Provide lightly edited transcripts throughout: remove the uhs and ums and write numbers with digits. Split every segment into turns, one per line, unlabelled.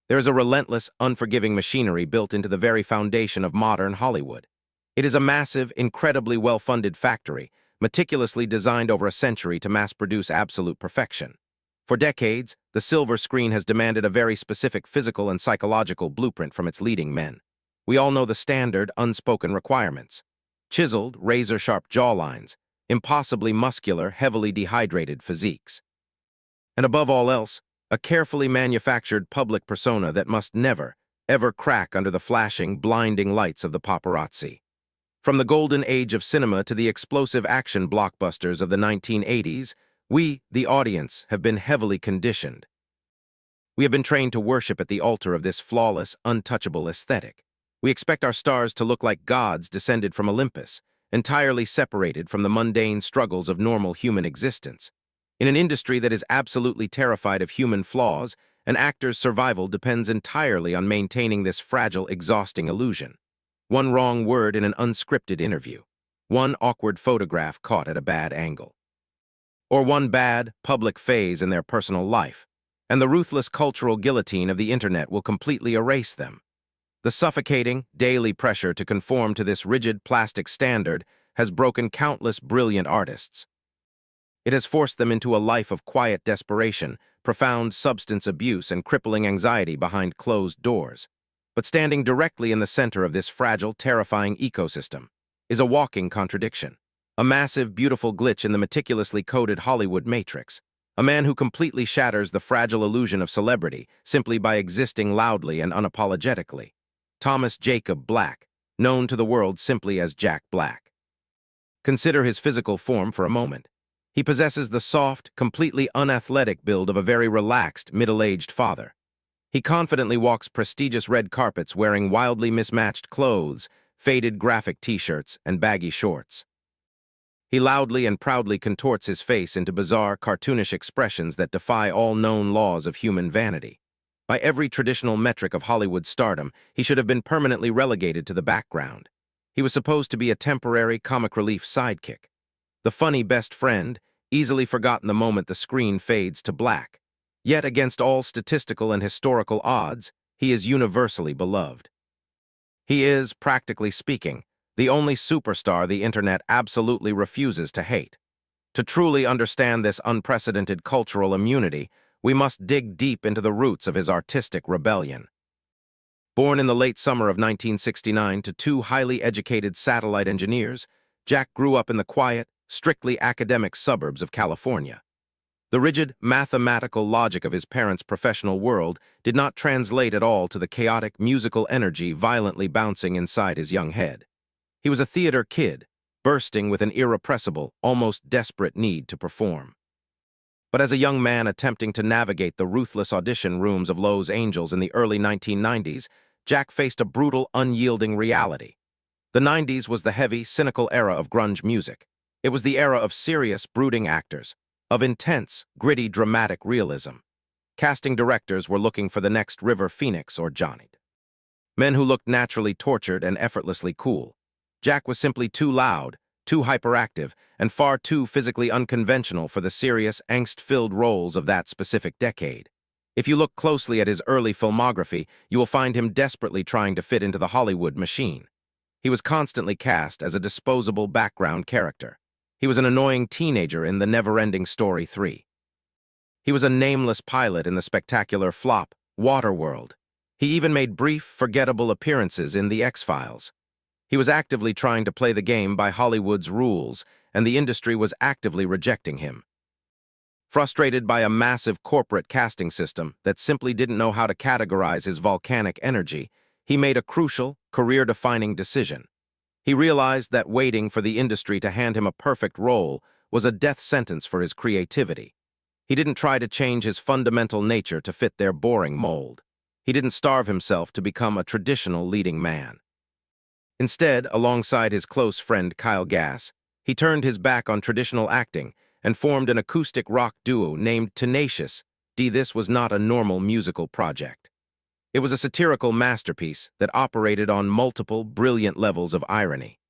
There is a relentless, unforgiving machinery built into the very foundation of modern Hollywood. It is a massive, incredibly well-funded factory, meticulously designed over a century to mass-produce absolute perfection. For decades, the silver screen has demanded a very specific physical and psychological blueprint from its leading men. We all know the standard, unspoken requirements. Chiseled, razor-sharp jawlines, impossibly muscular, heavily dehydrated physiques. And above all else, a carefully manufactured public persona that must never, ever crack under the flashing, blinding lights of the paparazzi. From the golden age of cinema to the explosive action blockbusters of the 1980s, we, the audience, have been heavily conditioned. We have been trained to worship at the altar of this flawless, untouchable aesthetic. We expect our stars to look like gods descended from Olympus, entirely separated from the mundane struggles of normal human existence. In an industry that is absolutely terrified of human flaws, an actor's survival depends entirely on maintaining this fragile, exhausting illusion. One wrong word in an unscripted interview, one awkward photograph caught at a bad angle, or one bad, public phase in their personal life, and the ruthless cultural guillotine of the internet will completely erase them. The suffocating, daily pressure to conform to this rigid plastic standard has broken countless brilliant artists. It has forced them into a life of quiet desperation, profound substance abuse, and crippling anxiety behind closed doors. But standing directly in the center of this fragile, terrifying ecosystem is a walking contradiction, a massive, beautiful glitch in the meticulously coded Hollywood matrix, a man who completely shatters the fragile illusion of celebrity simply by existing loudly and unapologetically. Thomas Jacob Black, known to the world simply as Jack Black. Consider his physical form for a moment. He possesses the soft, completely unathletic build of a very relaxed, middle-aged father. He confidently walks prestigious red carpets wearing wildly mismatched clothes, faded graphic t-shirts, and baggy shorts. He loudly and proudly contorts his face into bizarre, cartoonish expressions that defy all known laws of human vanity. By every traditional metric of Hollywood stardom, he should have been permanently relegated to the background. He was supposed to be a temporary comic relief sidekick, the funny best friend, easily forgotten the moment the screen fades to black. Yet, against all statistical and historical odds, he is universally beloved. He is, practically speaking, the only superstar the internet absolutely refuses to hate. To truly understand this unprecedented cultural immunity, we must dig deep into the roots of his artistic rebellion. Born in the late summer of 1969 to two highly educated satellite engineers, Jack grew up in the quiet, strictly academic suburbs of California. The rigid, mathematical logic of his parents' professional world did not translate at all to the chaotic, musical energy violently bouncing inside his young head. He was a theater kid, bursting with an irrepressible, almost desperate need to perform. But as a young man attempting to navigate the ruthless audition rooms of Los Angeles in the early 1990s, Jack faced a brutal, unyielding reality. The 90s was the heavy, cynical era of grunge music. It was the era of serious, brooding actors, of intense, gritty, dramatic realism. Casting directors were looking for the next River Phoenix or Johnny. Men who looked naturally tortured and effortlessly cool. Jack was simply too loud, too hyperactive, and far too physically unconventional for the serious, angst-filled roles of that specific decade. If you look closely at his early filmography, you will find him desperately trying to fit into the Hollywood machine. He was constantly cast as a disposable background character. He was an annoying teenager in The Never-Ending Story 3. He was a nameless pilot in the spectacular flop, Waterworld. He even made brief, forgettable appearances in The X-Files. He was actively trying to play the game by Hollywood's rules, and the industry was actively rejecting him. Frustrated by a massive corporate casting system that simply didn't know how to categorize his volcanic energy, he made a crucial, career-defining decision. He realized that waiting for the industry to hand him a perfect role was a death sentence for his creativity. He didn't try to change his fundamental nature to fit their boring mold. He didn't starve himself to become a traditional leading man. Instead, alongside his close friend Kyle Gass, he turned his back on traditional acting and formed an acoustic rock duo named Tenacious D. This was not a normal musical project. It was a satirical masterpiece that operated on multiple, brilliant levels of irony.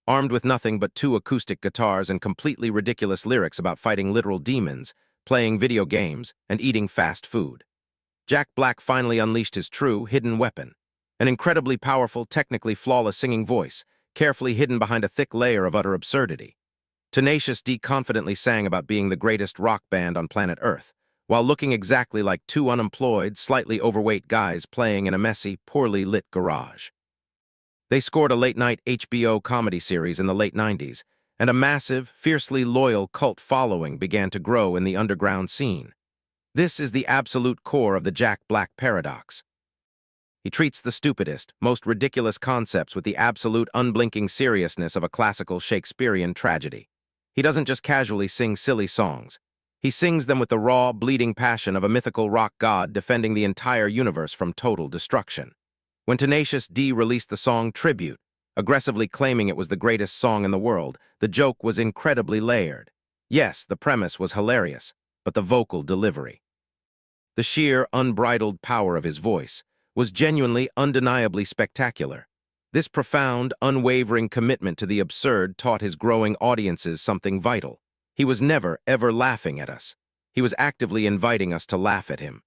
Armed with nothing but two acoustic guitars and completely ridiculous lyrics about fighting literal demons, playing video games, and eating fast food, Jack Black finally unleashed his true, hidden weapon. An incredibly powerful, technically flawless singing voice, carefully hidden behind a thick layer of utter absurdity. Tenacious D confidently sang about being the greatest rock band on planet Earth, while looking exactly like two unemployed, slightly overweight guys playing in a messy, poorly lit garage. They scored a late-night HBO comedy series in the late 90s, and a massive, fiercely loyal cult following began to grow in the underground scene. This is the absolute core of the Jack Black paradox. He treats the stupidest, most ridiculous concepts with the absolute unblinking seriousness of a classical Shakespearean tragedy. He doesn't just casually sing silly songs. He sings them with the raw, bleeding passion of a mythical rock god defending the entire universe from total destruction. When Tenacious D released the song Tribute, aggressively claiming it was the greatest song in the world, the joke was incredibly layered. Yes, the premise was hilarious, but the vocal delivery, the sheer, unbridled power of his voice, was genuinely, undeniably spectacular. This profound, unwavering commitment to the absurd taught his growing audiences something vital. He was never, ever laughing at us. He was actively inviting us to laugh at him.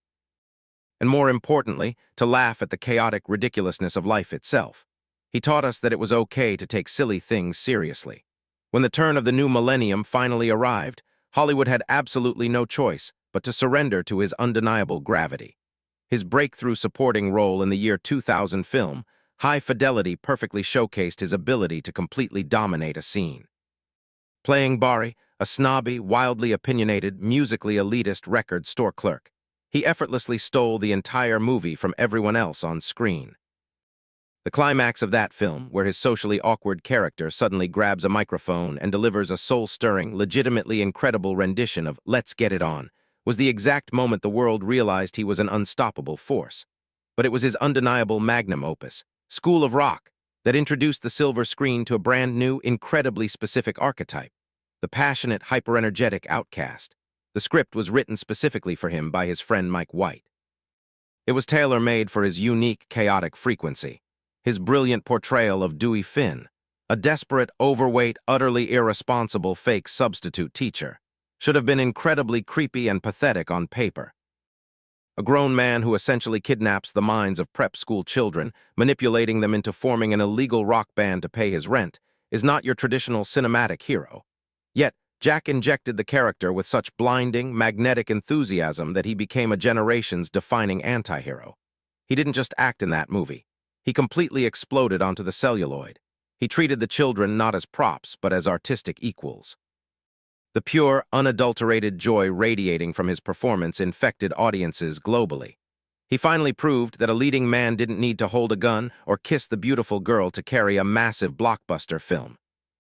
And more importantly, to laugh at the chaotic ridiculousness of life itself. He taught us that it was okay to take silly things seriously. When the turn of the new millennium finally arrived, Hollywood had absolutely no choice but to surrender to his undeniable gravity. His breakthrough supporting role in the year 2000 film, High Fidelity, perfectly showcased his ability to completely dominate a scene. Playing Barry, a snobby, wildly opinionated, musically elitist record store clerk, he effortlessly stole the entire movie from everyone else on screen. The climax of that film, where his socially awkward character suddenly grabs a microphone and delivers a soul-stirring, legitimately incredible rendition of Let's Get It On, was the exact moment the world realized he was an unstoppable force. But it was his undeniable magnum opus, School of Rock, that introduced the silver screen to a brand new, incredibly specific archetype, the passionate, hyper-energetic outcast. The script was written specifically for him by his friend Mike White. It was tailor-made for his unique, chaotic frequency. His brilliant portrayal of Dewey Finn, a desperate, overweight, utterly irresponsible fake substitute teacher, should have been incredibly creepy and pathetic on paper. A grown man who essentially kidnaps the minds of prep school children, manipulating them into forming an illegal rock band to pay his rent, is not your traditional cinematic hero. Yet, Jack injected the character with such blinding, magnetic enthusiasm that he became a generation's defining anti-hero. He didn't just act in that movie. He completely exploded onto the celluloid. He treated the children not as props, but as artistic equals. The pure, unadulterated joy radiating from his performance infected audiences globally. He finally proved that a leading man didn't need to hold a gun or kiss the beautiful girl to carry a massive blockbuster film.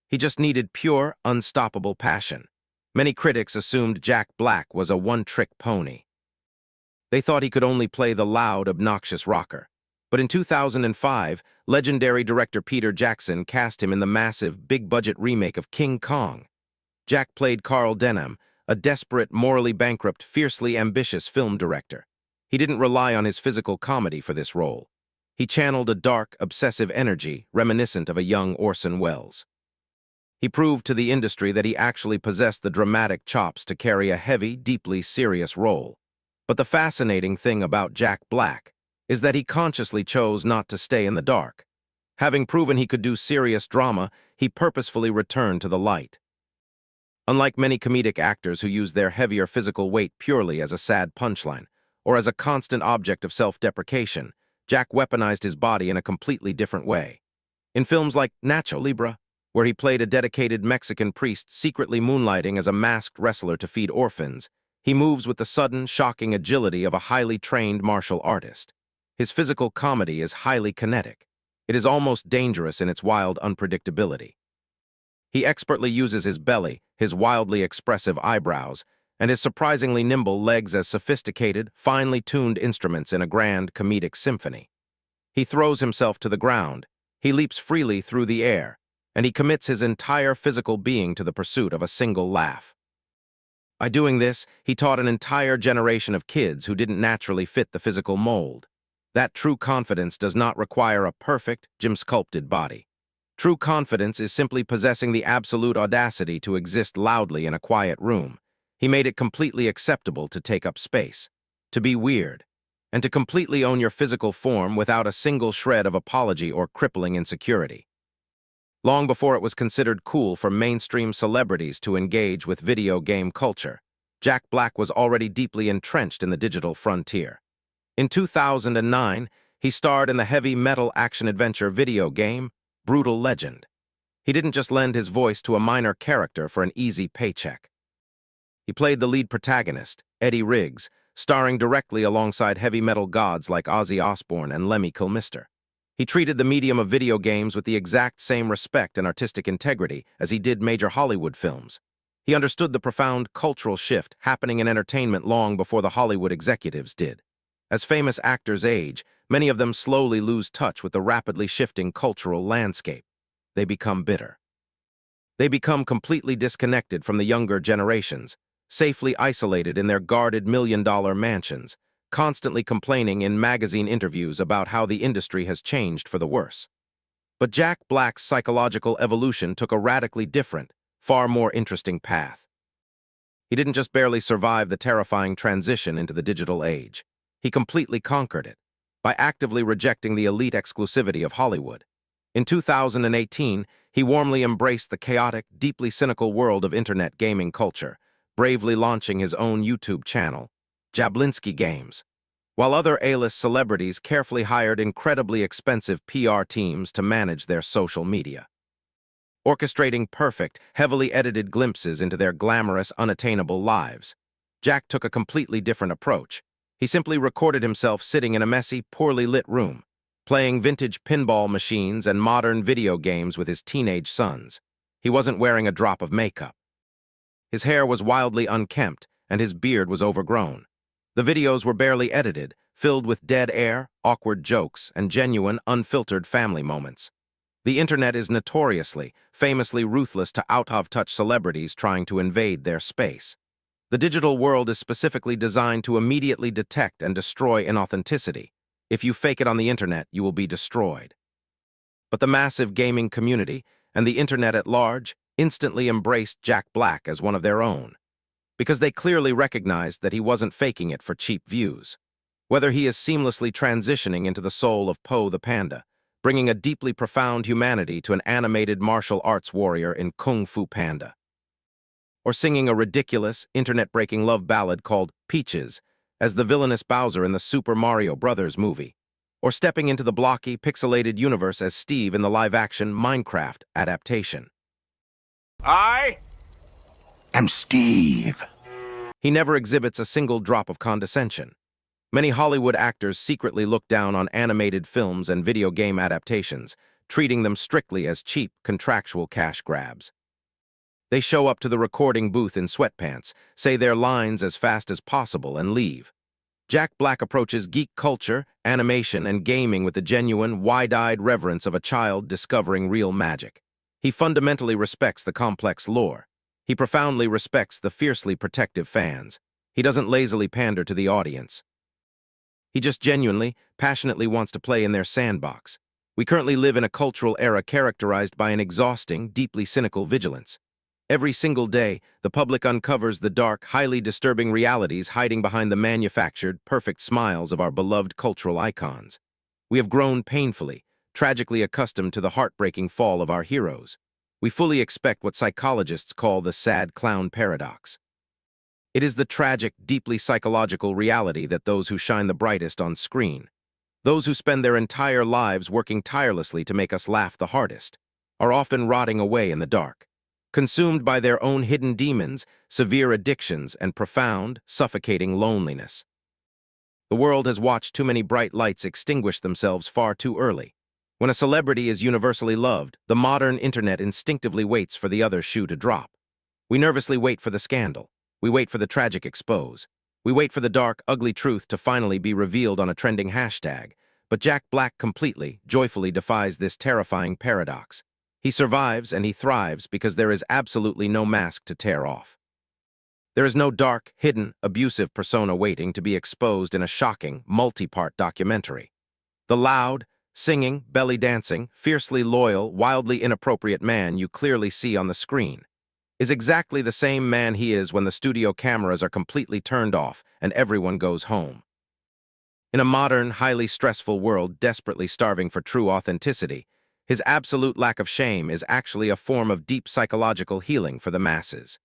He just needed pure, unstoppable passion. Many critics assumed Jack Black was a one-trick pony. They thought he could only play the loud, obnoxious rocker. But in 2005, legendary director Peter Jackson cast him in the massive, big-budget remake of King Kong. Jack played Carl Denham, a desperate, morally bankrupt, fiercely ambitious film director. He didn't rely on his physical comedy for this role. He channeled a dark, obsessive energy reminiscent of a young Orson Welles. He proved to the industry that he actually possessed the dramatic chops to carry a heavy, deeply serious role. But the fascinating thing about Jack Black is that he consciously chose not to stay in the dark. Having proven he could do serious drama, he purposefully returned to the light. Unlike many comedic actors who use their heavier physical weight purely as a sad punchline, or as a constant object of self-deprecation, Jack weaponized his body in a completely different way. In films like Nacho Libre, where he played a dedicated Mexican priest secretly moonlighting as a masked wrestler to feed orphans, he moves with the sudden, shocking agility of a highly trained martial artist. His physical comedy is highly kinetic. It is almost dangerous in its wild unpredictability. He expertly uses his belly, his wildly expressive eyebrows, and his surprisingly nimble legs as sophisticated, finely tuned instruments in a grand comedic symphony. He throws himself to the ground, he leaps freely through the air, and he commits his entire physical being to the pursuit of a single laugh. By doing this, he taught an entire generation of kids who didn't naturally fit the physical mold. That true confidence does not require a perfect, gym-sculpted body. True confidence is simply possessing the absolute audacity to exist loudly in a quiet room. He made it completely acceptable to take up space, to be weird, and to completely own your physical form without a single shred of apology or crippling insecurity. Long before it was considered cool for mainstream celebrities to engage with video game culture, Jack Black was already deeply entrenched in the digital frontier. In 2009, he starred in the heavy metal action-adventure video game, Brutal Legend. He didn't just lend his voice to a minor character for an easy paycheck. He played the lead protagonist, Eddie Riggs, starring directly alongside heavy metal gods like Ozzy Osbourne and Lemmy Kilmister. He treated the medium of video games with the exact same respect and artistic integrity as he did major Hollywood films. He understood the profound cultural shift happening in entertainment long before the Hollywood executives did. As famous actors age, many of them slowly lose touch with the rapidly shifting cultural landscape. They become bitter. They become completely disconnected from the younger generations, safely isolated in their guarded million-dollar mansions, constantly complaining in magazine interviews about how the industry has changed for the worse. But Jack Black's psychological evolution took a radically different, far more interesting path. He didn't just barely survive the terrifying transition into the digital age. He completely conquered it by actively rejecting the elite exclusivity of Hollywood. In 2018, he warmly embraced the chaotic, deeply cynical world of internet gaming culture, bravely launching his own YouTube channel, Jablinski Games. While other A-list celebrities carefully hired incredibly expensive PR teams to manage their social media, orchestrating perfect, heavily edited glimpses into their glamorous, unattainable lives, Jack took a completely different approach. He simply recorded himself sitting in a messy, poorly lit room, playing vintage pinball machines and modern video games with his teenage sons. He wasn't wearing a drop of makeup. His hair was wildly unkempt, and his beard was overgrown. The videos were barely edited, filled with dead air, awkward jokes, and genuine, unfiltered family moments. The internet is notoriously, famously ruthless to out-of-touch celebrities trying to invade their space. The digital world is specifically designed to immediately detect and destroy inauthenticity. If you fake it on the internet, you will be destroyed. But the massive gaming community and the internet at large instantly embraced Jack Black as one of their own, because they clearly recognized that he wasn't faking it for cheap views. Whether he is seamlessly transitioning into the soul of Poe the Panda, bringing a deeply profound humanity to an animated martial arts warrior in Kung Fu Panda, or singing a ridiculous, internet-breaking love ballad called Peaches as the villainous Bowser in the Super Mario Bros. Movie, or stepping into the blocky, pixelated universe as Steve in the live-action Minecraft adaptation.
I am Steve.
He never exhibits a single drop of condescension. Many Hollywood actors secretly look down on animated films and video game adaptations, treating them strictly as cheap, contractual cash grabs. They show up to the recording booth in sweatpants, say their lines as fast as possible, and leave. Jack Black approaches geek culture, animation, and gaming with the genuine, wide-eyed reverence of a child discovering real magic. He fundamentally respects the complex lore. He profoundly respects the fiercely protective fans. He doesn't lazily pander to the audience. He just genuinely, passionately wants to play in their sandbox. We currently live in a cultural era characterized by an exhausting, deeply cynical vigilance. Every single day, the public uncovers the dark, highly disturbing realities hiding behind the manufactured, perfect smiles of our beloved cultural icons. We have grown painfully, tragically accustomed to the heartbreaking fall of our heroes. We fully expect what psychologists call the sad clown paradox. It is the tragic, deeply psychological reality that those who shine the brightest on screen, those who spend their entire lives working tirelessly to make us laugh the hardest, are often rotting away in the dark, consumed by their own hidden demons, severe addictions, and profound, suffocating loneliness. The world has watched too many bright lights extinguish themselves far too early. When a celebrity is universally loved, the modern internet instinctively waits for the other shoe to drop. We nervously wait for the scandal. We wait for the tragic expose. We wait for the dark, ugly truth to finally be revealed on a trending hashtag. But Jack Black completely, joyfully defies this terrifying paradox. He survives and he thrives because there is absolutely no mask to tear off. There is no dark, hidden, abusive persona waiting to be exposed in a shocking, multi-part documentary. The loud, singing, belly dancing, fiercely loyal, wildly inappropriate man you clearly see on the screen is exactly the same man he is when the studio cameras are completely turned off and everyone goes home. In a modern, highly stressful world desperately starving for true authenticity, his absolute lack of shame is actually a form of deep psychological healing for the masses.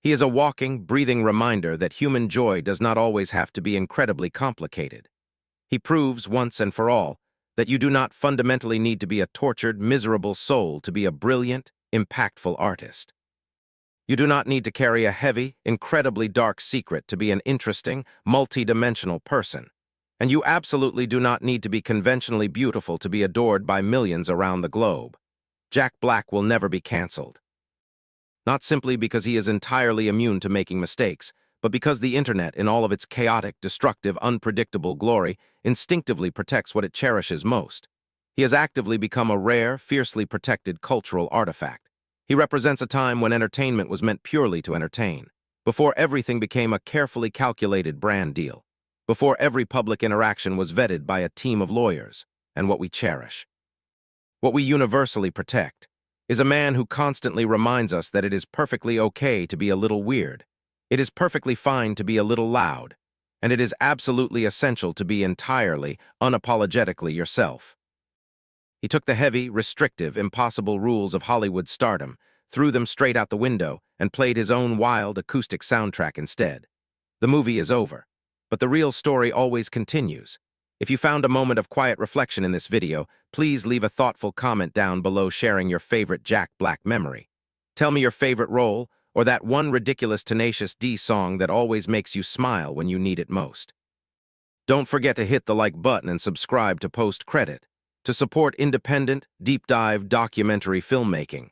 He is a walking, breathing reminder that human joy does not always have to be incredibly complicated. He proves, once and for all, that you do not fundamentally need to be a tortured, miserable soul to be a brilliant, impactful artist. You do not need to carry a heavy, incredibly dark secret to be an interesting, multi-dimensional person. And you absolutely do not need to be conventionally beautiful to be adored by millions around the globe. Jack Black will never be canceled. Not simply because he is entirely immune to making mistakes, but because the internet, in all of its chaotic, destructive, unpredictable glory, instinctively protects what it cherishes most. He has actively become a rare, fiercely protected cultural artifact. He represents a time when entertainment was meant purely to entertain, before everything became a carefully calculated brand deal, before every public interaction was vetted by a team of lawyers, and what we cherish, what we universally protect, is a man who constantly reminds us that it is perfectly okay to be a little weird. It is perfectly fine to be a little loud, and it is absolutely essential to be entirely, unapologetically yourself. He took the heavy, restrictive, impossible rules of Hollywood stardom, threw them straight out the window, and played his own wild, acoustic soundtrack instead. The movie is over, but the real story always continues. If you found a moment of quiet reflection in this video, please leave a thoughtful comment down below sharing your favorite Jack Black memory. Tell me your favorite role, or that one ridiculous Tenacious D song that always makes you smile when you need it most. Don't forget to hit the like button and subscribe to Post Credit to support independent, deep-dive documentary filmmaking.